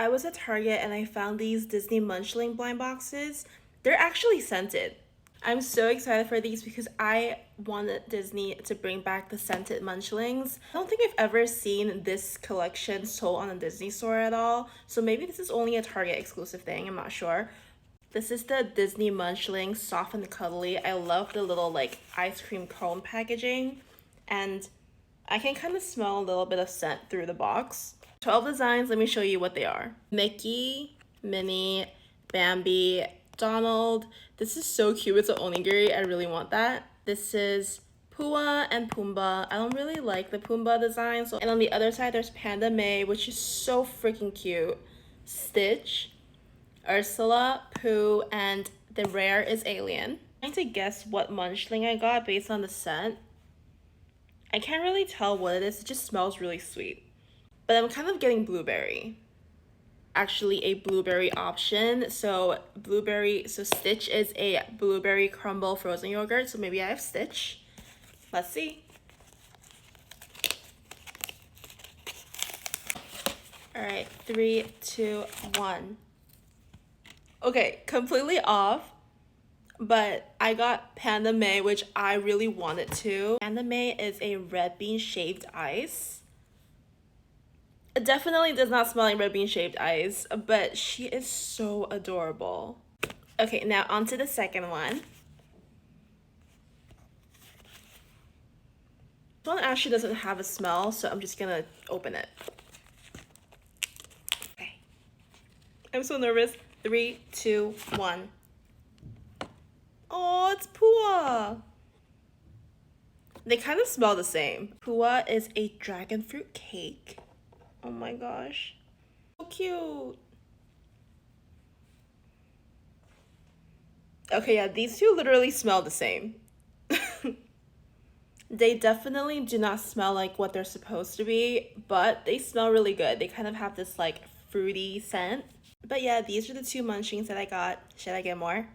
I was at Target and I found these Disney Munchling blind boxes. They're actually scented. I'm so excited for these because I wanted Disney to bring back the scented Munchlings. I don't think I've ever seen this collection sold on a Disney store at all. So maybe this is only a Target exclusive thing, I'm not sure. This is the Disney Munchling Soft and Cuddly. I love the little like ice cream cone packaging, and I can kind of smell a little bit of scent through the box. 12 designs, let me show you what they are. Mickey, Minnie, Bambi, Donald. This is so cute, it's an onigiri, I really want that. This is Pua and Pumbaa. I don't really like the Pumbaa design. And on the other side, there's Panda May, which is so freaking cute. Stitch, Ursula, Pooh, and the rare is Alien. I'm trying to guess what Munchling I got based on the scent. I can't really tell what it is, it just smells really sweet. But I'm kind of getting blueberry. Actually a blueberry option. So Stitch is a blueberry crumble frozen yogurt, so maybe I have Stitch. Let's see. All right, 3, 2, 1. Okay, completely off, but I got Panda May, which I really wanted to. Panda May is a red bean shaved ice. It definitely does not smell like red bean shaved ice, but she is so adorable. Okay, now on to the second one. This one actually doesn't have a smell, so I'm just gonna open it. Okay. I'm so nervous. 3, 2, 1. Oh, it's Pua. They kind of smell the same. Pua is a dragon fruit cake. Oh my gosh. So cute. Okay, yeah, these two literally smell the same. They definitely do not smell like what they're supposed to be, but they smell really good. They kind of have this like fruity scent. But yeah, these are the two munchings that I got. Should I get more?